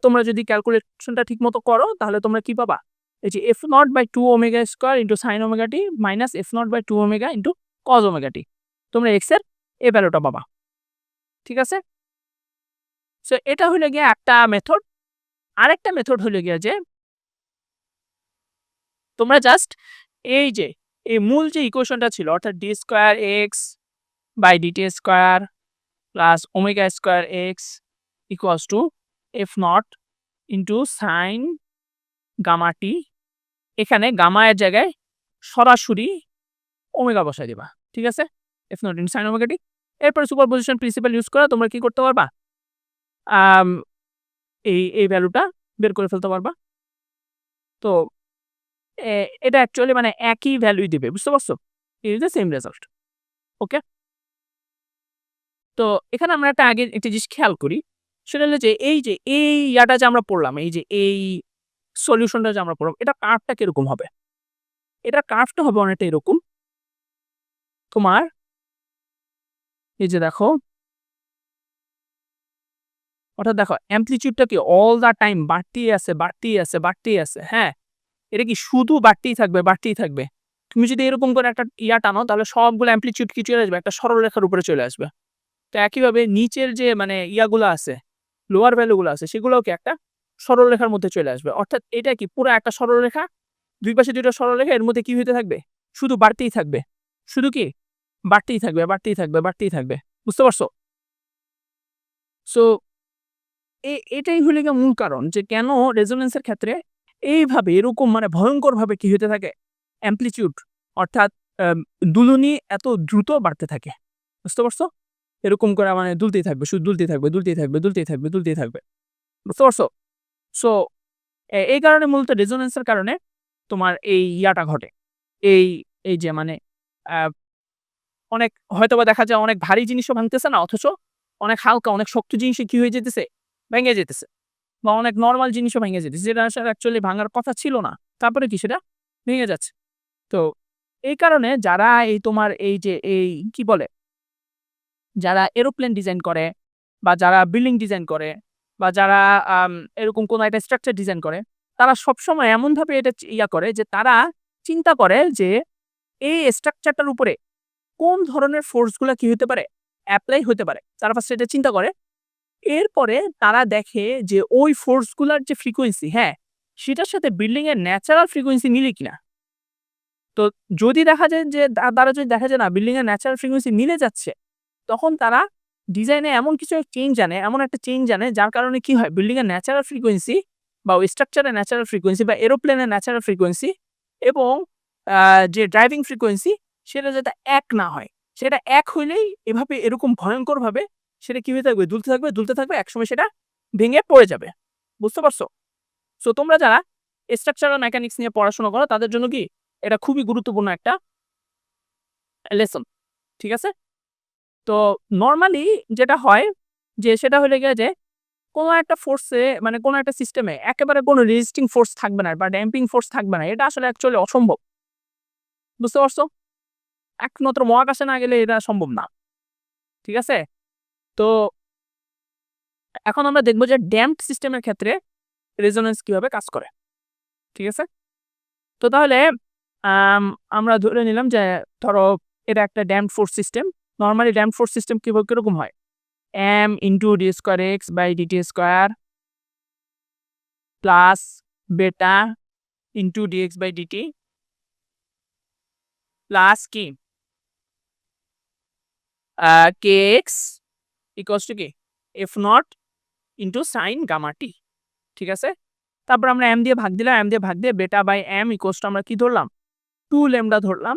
তোমরা যদি ক্যালকুলেশনটা ঠিকমতো করো তাহলে তোমরা কি পাবা? এই যে f not by 2 omega square into sin omega t minus f not by 2 omega into cos omega t। তোমরা x এর এই ভ্যালুটা পাবা। ঠিক আছে? সো এটা হলো গিয়ে একটা মেথড। আরেকটা মেথড হলো গিয়ে যে তোমরা জাস্ট এই যে এই মূল যে ইকুয়েশনটা ছিল অর্থাৎ d square x by dt square plus omega square x equals to f not into sin gamma t। এখানে গামা এর জায়গায় সরাসরি ওমেগা বসাই দিবা। ঠিক আছে? f not into sin omega t। এরপর সুপারপজিশন প্রিন্সিপাল ইউজ করে তোমরা কি করতে পারবা? আম এই ভ্যালুটা বের করে ফেলতে পারবা। তো এটা অ্যাকচুয়ালি মানে একই ভ্যালুই দিবে। বুঝতে পারছো? It is the same result. Okay? তো এখানে আমরা আগে একটা জিনিস খেয়াল করি। সেটা হলো যে এই ইয়াটা যে আমরা পড়লাম, এই যে এই সলিউশনটা যে আমরা পড়লাম, এটা কার্ভটা কিরকম হবে? এটার কার্ভটা হবে অনেকটা এরকম। তোমার এই যে দেখো, অর্থাৎ দেখো অ্যামপ্লিটিউডটা কি অল দ্য টাইম বাড়তেই আছে, বাড়তেই আছে, বাড়তেই আছে। হ্যাঁ? এটা কি শুধু বাড়তেই থাকবে, বাড়তেই থাকবে। তুমি যদি এরকম করে একটা ইয়া টানো তাহলে সবগুলো অ্যামপ্লিটিউড কি চলে আসবে? একটা সরলরেখার উপরে চলে আসবে। তো একইভাবে নিচের যে মানে ইয়াগুলো আছে, লোয়ার ভ্যালুগুলো আছে সেগুলোও কি একটা সরলরেখার মধ্যে চলে আসবে। অর্থাৎ এটা কি পুরা একটা সরলরেখা, দুই পাশে ২ টা সরলরেখা, এর মধ্যে কি হইতে থাকবে? শুধু বাড়তেই থাকবে। শুধু কি? বাড়তেই থাকবে, বাড়তেই থাকবে, বাড়তেই থাকবে। বুঝতে পারছো? সো এটাই হলো গিয়ে মূল কারণ যে কেন রেজোন্যান্সের ক্ষেত্রে এইভাবে এরকম মানে ভয়ংকরভাবে কি হইতে থাকে? অ্যামপ্লিটিউড অর্থাৎ দুলুনি এত দ্রুত বাড়তে থাকে। বুঝতে পারছো? এরকম করে মানে দুলতেই থাকবে, শুধু দুলতেই থাকবে, দুলতেই থাকবে, দুলতেই থাকবে, দুলতেই থাকবে। বুঝতে পারছো? সো এই কারণে মূলত রেজোন্যান্সের কারণে তোমার এই ইয়াটা ঘটে। এই এই যে মানে আ অনেক হয়তোবা দেখা যায় অনেক ভারী জিনিসও ভাঙতেছে না, অথচ অনেক হালকা, অনেক শক্ত জিনিসও কি হয়ে যেতেছে? ভেঙে যেতেছে। বা অনেক নরমাল জিনিসও ভেঙে যেতেছে। যেটা আসলে অ্যাকচুয়ালি ভাঙার কথা ছিল না। তারপরে কি সেটা ভেঙে যাচ্ছে। তো এই কারণে যারা এই তোমার এই যে এই কি বলে? যারা এরোপ্লেন ডিজাইন করে বা যারা বিল্ডিং ডিজাইন করে বা যারা এরকম কোনো একটা স্ট্রাকচার ডিজাইন করে, তারা সবসময় এমনভাবে এটা ইয়া করে যে তারা চিন্তা করে যে এই স্ট্রাকচারটার উপরে কোন ধরনের ফোর্স গুলা কি হতে পারে? এপ্লাই হতে পারে। তারা ফার্স্ট এটা চিন্তা করে। এরপরে তারা দেখে যে ওই ফোর্স গুলার যে ফ্রিকোয়েন্সি, হ্যাঁ? সেটার সাথে বিল্ডিং এর ন্যাচারাল ফ্রিকোয়েন্সি মিলে কিনা। তো যদি দেখা যায় যে তারা যদি দেখা যায় না বিল্ডিং এর ন্যাচারাল ফ্রিকোয়েন্সি মিলে যাচ্ছে, তখন তারা ডিজাইনে এমন কিছু চেঞ্জ আনে, এমন একটা চেঞ্জ আনে যার কারণে কি হয়? বিল্ডিং এর ন্যাচারাল ফ্রিকোয়েন্সি বা ওই স্ট্রাকচারের ন্যাচারাল ফ্রিকোয়েন্সি বা এরোপ্লেনের ন্যাচারাল ফ্রিকোয়েন্সি এবং যে ড্রাইভিং ফ্রিকোয়েন্সি সেটা যাতে এক না হয়। সেটা এক হইলেই এভাবে এরকম ভয়ংকরভাবে সেটা কি হয়ে থাকবে? দুলতে থাকবে, দুলতে থাকবে। একসময় সেটা ভেঙে পড়ে যাবে। বুঝতে পারছো? সো তোমরা যারা স্ট্রাকচারাল মেকানিক্স নিয়ে পড়াশোনা করো তাদের জন্য কি এটা খুবই গুরুত্বপূর্ণ একটা লেসন। ঠিক আছে? তো নরমালি যেটা হয় যে সেটা হইলো গিয়ে যে কোনো একটা ফোর্সে মানে কোনো একটা সিস্টেমে একেবারে কোনো রেজিস্টিং ফোর্স থাকবে না বা ড্যাম্পিং ফোর্স থাকবে না। এটা আসলে অ্যাকচুয়ালি অসম্ভব। বুঝতে পারছো? একমাত্র মহাকাশে না গেলে এটা সম্ভব না। ঠিক আছে? তো এখন আমরা দেখব যে ড্যাম্পড সিস্টেমের ক্ষেত্রে রেজোন্যান্স কিভাবে কাজ করে। ঠিক আছে? তো তাহলে আমরা ধরে নিলাম যে ধরো এটা একটা damped force system. Normally damped force system কিরকম হয়? m into d square x by dt square plus beta into dx by dt plus কি kx ইকুয়ালস টু কি f not into sine gamma t। ঠিক আছে? তারপর আমরা m দিয়ে ভাগ দিলাম, m দিয়ে ভাগ দিয়ে বেটা বাই m ইকুয়ালস টু আমরা কি ধরলাম 2 ল্যামডা ধরলাম,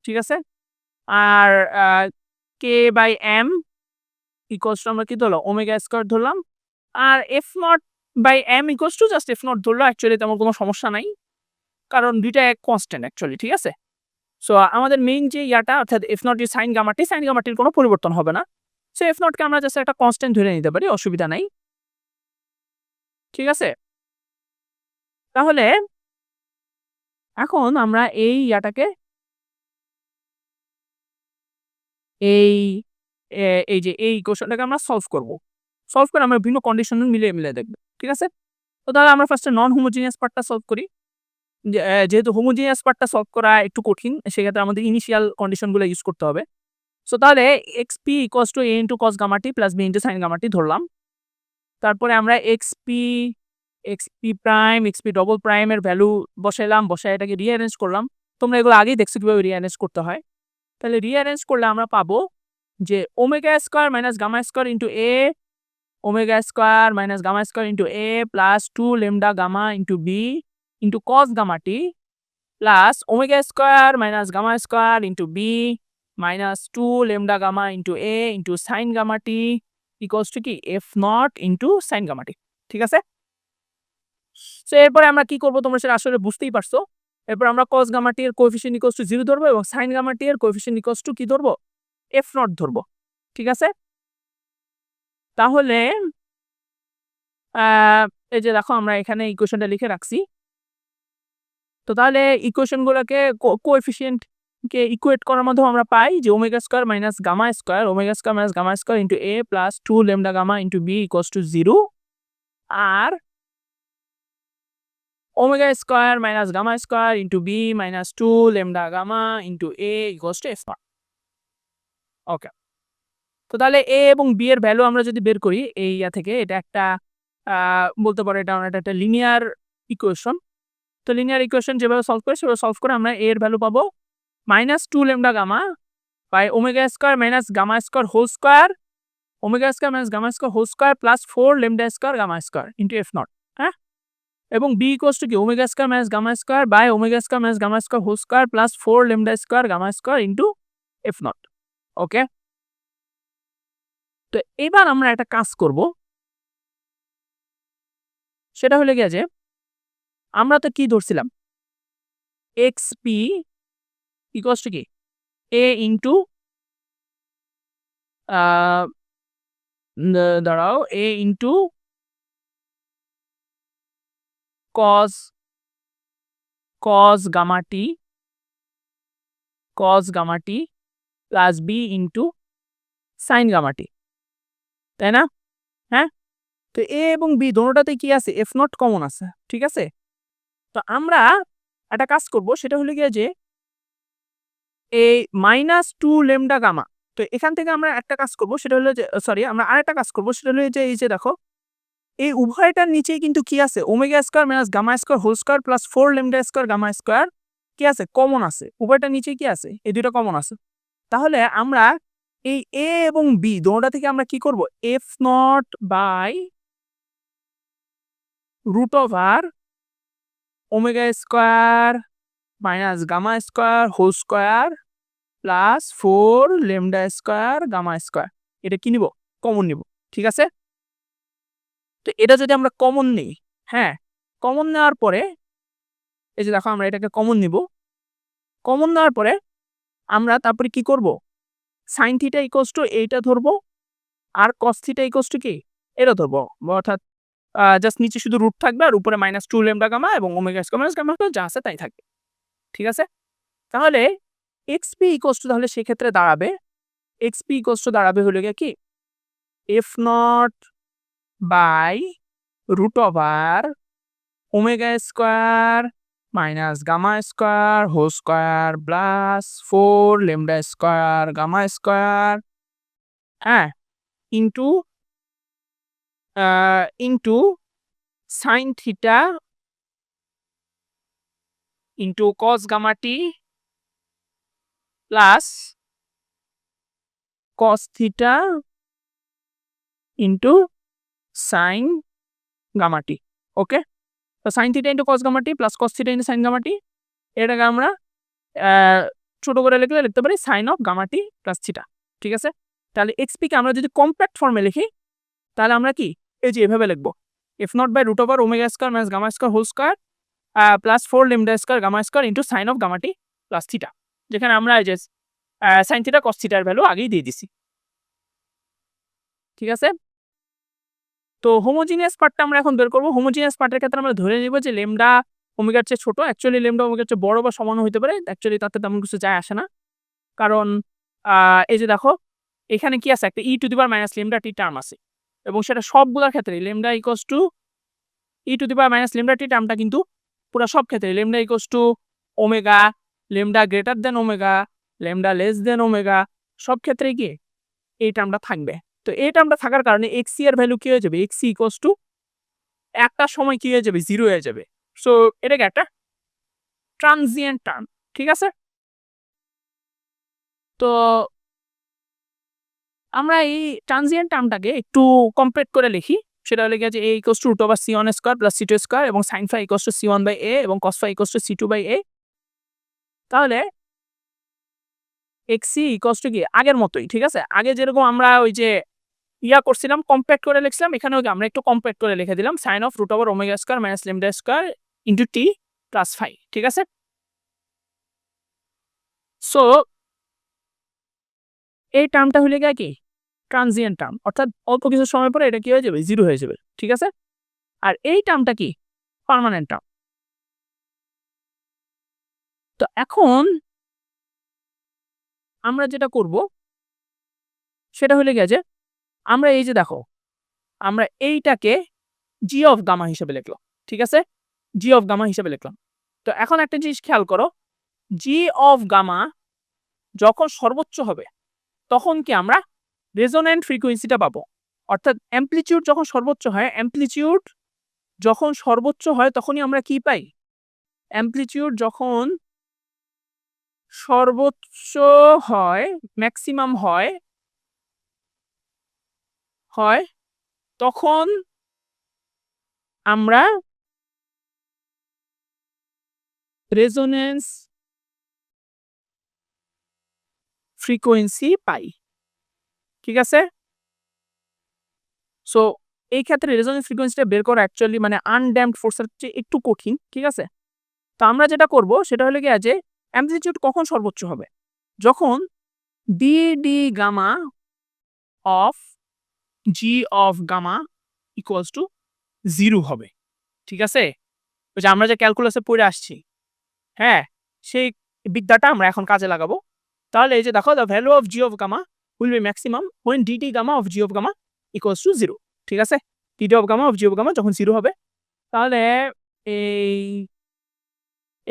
ঠিক আছে। আর k by m equals to আমরা কি ধরলাম ওমেগা স্কয়ার ধরলাম। আর f not by m equals to just f not ধরলো, অ্যাকচুয়ালি তেমন কোনো সমস্যা নাই, কারণ দুইটা এক কনস্ট্যান্ট অ্যাকচুয়ালি, ঠিক আছে। সো আমাদের মেইন যে ইয়াটা অর্থাৎ f নট যে সাইন গামাটির কোনো পরিবর্তন হবে না। সো f নটকে আমরা জাস্ট একটা কনস্ট্যান্ট ধরে নিতে পারি, অসুবিধা নাই, ঠিক আছে। তাহলে এখন আমরা এই ইয়াটাকে এই এই যে এই ইকুয়েশনটাকে আমরা সলভ করব। সলভ করে আমরা বিভিন্ন কন্ডিশন মিলিয়ে মিলিয়ে দেখব, ঠিক আছে। তো তাহলে আমরা ফার্স্টে নন হোমোজিনিয়াস পার্টটা সলভ করি। যেহেতু হোমোজিনিয়াস পার্টটা সলভ করা একটু কঠিন, সেক্ষেত্রে আমাদের ইনিশিয়াল কন্ডিশনগুলো ইউজ করতে হবে। সো তাহলে xp equals to a into cos gamma t plus b into sin gamma t ধরলাম। তারপরে আমরা xp প্রাইম xp ডবল প্রাইমের ভ্যালু বসাইলাম, বসায় এটাকে রিঅ্যারেঞ্জ করলাম। তোমরা এগুলো আগেই দেখছো কিভাবে রিঅ্যারেঞ্জ করতে হয়। তাহলে রিঅ্যারেঞ্জ করলে আমরা পাবো যে omega square minus gamma square into a omega square minus gamma square into a plus 2 lambda gamma into b into cos gamma t plus omega square minus gamma square into b minus 2 lambda gamma into a into sin gamma t equals to কি f not into sin gamma t, ঠিক আছে। So এরপরে আমরা কি করব তোমরা সেটা আসলে বুঝতেই পারছো। এরপর আমরা cos গামা t এর কোএফিসিয়েন্ট ইকুয়ালস টু 0 ধরবো এবং sin গামা t এর কোএফিসিয়েন্ট ইকুয়ালস টু কি ধরবো f নট ধরবো, ঠিক আছে। তাহলে এই যে দেখো আমরা এখানে ইকুয়েশনটা লিখে রাখছি। তো তাহলে ইকুয়েশনগুলোকে কোএফিসিয়েন্ট কে ইকুয়েট করার মাধ্যমে আমরা পাই যে omega square minus gamma square into a plus 2 lambda gamma into b equals to 0 আর omega square minus gamma square into b minus 2 lambda gamma into a equals to f nought. Okay, তো তাহলে a এবং b এর value আমরা যদি বের করি এই ইয়া থেকে, এটা একটা বলতে পারো এটা একটা লিনিয়ার ইকুয়েশন। তো লিনিয়ার ইকুয়েশন যেভাবে সলভ করে সেভাবে সলভ করে আমরা a এর ভ্যালু পাবো minus 2 lambda gamma by omega square minus gamma square whole square omega square minus gamma square whole square plus 4 lambda square gamma square into f not, হ্যাঁ। এবং b equals to কি omega square minus gamma square by omega square minus gamma square whole square plus 4 lambda square gamma square into f nought. Okay, তো এবার আমরা একটা কাজ করব, সেটা হলো গিয়ে যে আমরা তো কি ধরছিলাম xp ইকুয়ালস টু কি a ইনটু দাঁড়াও a into cos gamma t plus b into sin gamma t, তাই না? হ্যাঁ, তো a এবং b দোনোটাতে কি আছে f নট কমন আছে, ঠিক আছে। তো আমরা একটা কাজ করব, সেটা হলো গিয়ে যে এই মাইনাস 2 ল্যামডা গামা, তো এখান থেকে আমরা একটা কাজ করব, সেটা হলো যে সরি আমরা আরেকটা কাজ করব, সেটা হলো যে এই যে দেখো এই উভয়টার নিচেই কিন্তু কি আছে omega square minus gamma square whole square plus 4 lambda square gamma square কি আছে কমন আছে, উভয়টার নিচে কি আছে এই দুটো কমন আছে। তাহলে আমরা এই a এবং b দোনোটা থেকে আমরা কি করব f not by root over omega square minus gamma square whole square plus 4 lambda square gamma square, এটা কি নিব কমন নিব, ঠিক আছে। তো এটা যদি আমরা কমন নিই, হ্যাঁ, কমন নেওয়ার পরে এই যে দেখো আমরা এটাকে কমন নিব, কমন নেওয়ার পরে আমরা তারপরে কি করব সাইন থিটা ইকুয়ালস টু এইটা ধরবো আর কস থিটা ইকুয়ালস টু কি এটা ধরবো, অর্থাৎ জাস্ট নিচে শুধু রুট থাকবে আর উপরে মাইনাস 2 ল্যামডা গামা এবং omega square minus gamma square যা আছে তাই থাকবে, ঠিক আছে। তাহলে xp ইকুয়ালস টু তাহলে সেক্ষেত্রে দাঁড়াবে xp ইকুয়ালস টু দাঁড়াবে হলো গিয়ে কি f not by root over omega square minus gamma square whole square plus 4 lambda square gamma square, হ্যাঁ, into sine theta into cos gamma টি plus cos theta into sine gamma t. Okay, তো sine theta into cos gamma টি plus cos theta into sine gamma t, এটাকে আমরা ছোট করে লিখতে পারি sine of gamma T plus theta. ঠিক আছে, তাহলে এক্সপিকে আমরা যদি কম্প্যাক্ট ফর্মে লিখি তাহলে আমরা কি এই যে এভাবে লিখবো F not by root over omega square minus gamma square whole square plus 4 lambda square gamma square into sine of gamma T plus theta, যেখানে আমরা এই যে সাইন থিটা কস থিটার ভ্যালু আগেই দিয়ে দিছি। ঠিক আছে, তো হোমোজিনিয়াস পার্টটা আমরা এখন বের করবো। হোমোজিনিয়াস পার্টের ক্ষেত্রে আমরা ধরে নিব যে ল্যামডা ওমেগার চেয়ে ছোট, অ্যাকচুয়ালি ল্যামডা ওমেগার চেয়ে বড় বা সমান হতে পারে, অ্যাকচুয়ালি তাতে তেমন কিছু যায় আসে না, কারণ এই যে দেখো এখানে কি আছে, একটা e to the power minus lambda t term আছে, এবং সেটা সবগুলোর ক্ষেত্রে lambda equals to e to the power minus lambda t টার্মটা কিন্তু পুরো সব ক্ষেত্রে lambda equals to omega, lambda greater than omega, lambda less than omega, সব ক্ষেত্রে কি এই টার্মটা থাকবে। তো এই টার্মটা থাকার কারণে এক্সি এর ভ্যালু কি হয়ে যাবে, এক্সি ইকুয়ালস টু একটা সময় কি হয়ে যাবে, 0 হয়ে যাবে। সো এটাকে একটা ট্রানজিয়েন্ট টার্ম। ঠিক আছে, তো আমরা এই ট্রানজিয়েন্ট টার্মটাকে একটু কমপ্লিট করে লিখি, সেটা হলে গিয়ে যে a equals to root over c1 square plus c2 square এবং sin phi equals to c1 by a এবং cos phi equals to c2 by a। তাহলে xc ইকুয়ালস টু কি আগের মতোই। ঠিক আছে, আগে যেরকম আমরা ওই যে করছিলাম কম্প্যাক্ট করে লিখছিলাম, এখানেও আমরা একটু কম্প্যাক্ট করে লিখে দিলাম sine of root over omega square minus lambda square into t plus phi। ঠিক আছে, সো এই টার্মটা হলে গিয়ে কি ট্রানজিয়েন্ট টার্ম, অর্থাৎ অল্প কিছু সময় পরে এটা কি হয়ে যাবে, 0 হয়ে যাবে। ঠিক আছে, আর এই টার্মটা কি পার্মানেন্ট টার্ম। তো এখন আমরা যেটা করব সেটা হলে গিয়ে যে আমরা এই যে দেখো আমরা এইটাকে জি অফ গামা হিসেবে লিখলাম। ঠিক আছে, জি অফ গামা হিসেবে লিখলাম। তো এখন একটা জিনিস খেয়াল করো, জি অফ গামা যখন সর্বোচ্চ হবে তখন কি আমরা রেজোন্যান্ট ফ্রিকোয়েন্সিটা পাবো, অর্থাৎ অ্যামপ্লিটিউড যখন সর্বোচ্চ হয়, অ্যামপ্লিটিউড যখন সর্বোচ্চ হয় তখনই আমরা কি পাই, অ্যামপ্লিটিউড যখন সর্বোচ্চ হয়, ম্যাক্সিমাম হয় তখন আমরা রেজোন্যান্স ফ্রিকোয়েন্সি পাই। ঠিক আছে, সো এই ক্ষেত্রে রেজোন্যান্স ফ্রিকোয়েন্সিটা বের করা অ্যাকচুয়ালি মানে আনড্যাম্পড ফোর্সের চেয়ে একটু কঠিন। ঠিক আছে, তো আমরা যেটা করব সেটা হলো গিয়ে যে অ্যামপ্লিটিউড কখন সর্বোচ্চ হবে, যখন D gamma of G of gamma equals to 0 হবে। ঠিক আছে, ওই যে আমরা যে ক্যালকুলাসে পড়ে আসছি, হ্যাঁ, সেই বিদ্যাটা আমরা এখন কাজে লাগাবো। তাহলে এই যে দেখো the value of G of gamma will be maximum when DT gamma of G of gamma equals to 0। ঠিক আছে, DT of gamma of G of gamma যখন 0 হবে, তাহলে এই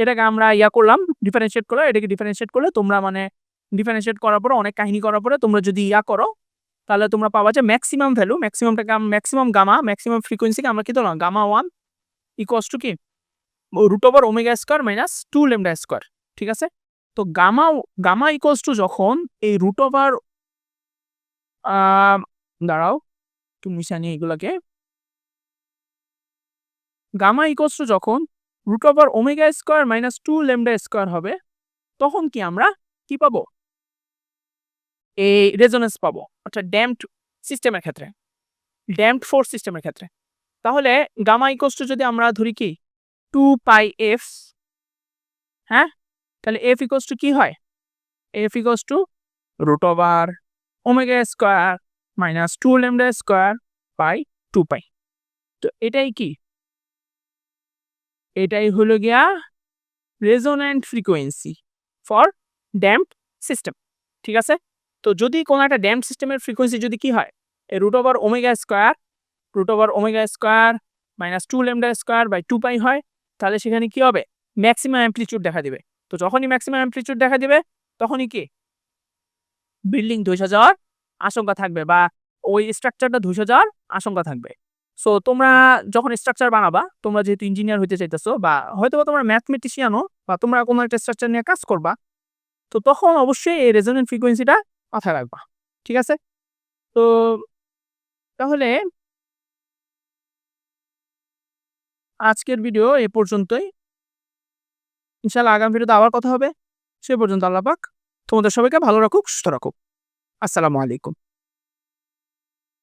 এটাকে আমরা করলাম ডিফারেন্সিয়েট করলাম, এটাকে ডিফারেন্সিয়েট করলে তোমরা মানে ডিফারেন্সিয়েট করার পরে অনেক কাহিনী করার পরে তোমরা যদি করো তাহলে তোমরা পাবা যে maximum value, maximum gamma, maximum ফ্রিকোয়েন্সিকে আমরা কি ধরলাম, গামা 1 ইকুয়ালস টু কি root over omega square minus 2 lambda square. ঠিক আছে, তো গামা ইকুয়ালস টু যখন এই রুট ওভার দাঁড়াও একটু মিশা নিয়ে এগুলাকে, গামা ইকুয়ালস টু যখন root over omega square minus 2 lambda square হবে তখন কি আমরা কি পাবো, এই রেজোনেন্স পাবো, অর্থাৎ ড্যাম্পড সিস্টেমের ক্ষেত্রে, ড্যাম্পড ফোর্স সিস্টেমের ক্ষেত্রে। তাহলে গামা ইকুয়ালস টু যদি আমরা ধরি কি 2 পাই এফ, হ্যাঁ, তাহলে এফ ইকুয়ালস টু কি হয়, F equals to root over omega square minus 2 lambda square by 2 pi. তো এটাই কি, এটাই হলো গিয়া resonant frequency for damped system. ঠিক আছে, তো যদি কোনো একটা ড্যাম্পড সিস্টেমের ফ্রিকোয়েন্সি যদি কি হয়, এই root over omega square minus 2 lambda square by 2 pi হয়, তাহলে সেখানে কি হবে, ম্যাক্সিমাম অ্যামপ্লিটিউড দেখা দিবে। তো যখনই ম্যাক্সিমাম অ্যামপ্লিটিউড দেখা দিবে তখনই কি বিল্ডিং ধসে যাওয়ার আশঙ্কা থাকবে, বা ওই স্ট্রাকচারটা ধসে যাওয়ার আশঙ্কা থাকবে। সো তোমরা যখন স্ট্রাকচার বানাবা, তোমরা যেহেতু ইঞ্জিনিয়ার হইতে চাইতেছো বা হয়তো তোমরা ম্যাথমেটিশিয়ানও বা তোমরা কোনো একটা স্ট্রাকচার নিয়ে কাজ করবা, তো তখন অবশ্যই এই রেজোন্যান্ট ফ্রিকোয়েন্সিটা মাথায় রাখবা। ঠিক আছে, তো তাহলে আজকের ভিডিও এ পর্যন্তই। ইনশাআল্লাহ আগামী ভিডিওতে আবার কথা হবে। সে পর্যন্ত আল্লাহ পাক তোমাদের সবাইকে ভালো রাখুক, সুস্থ রাখুক। আসসালামু আলাইকুম।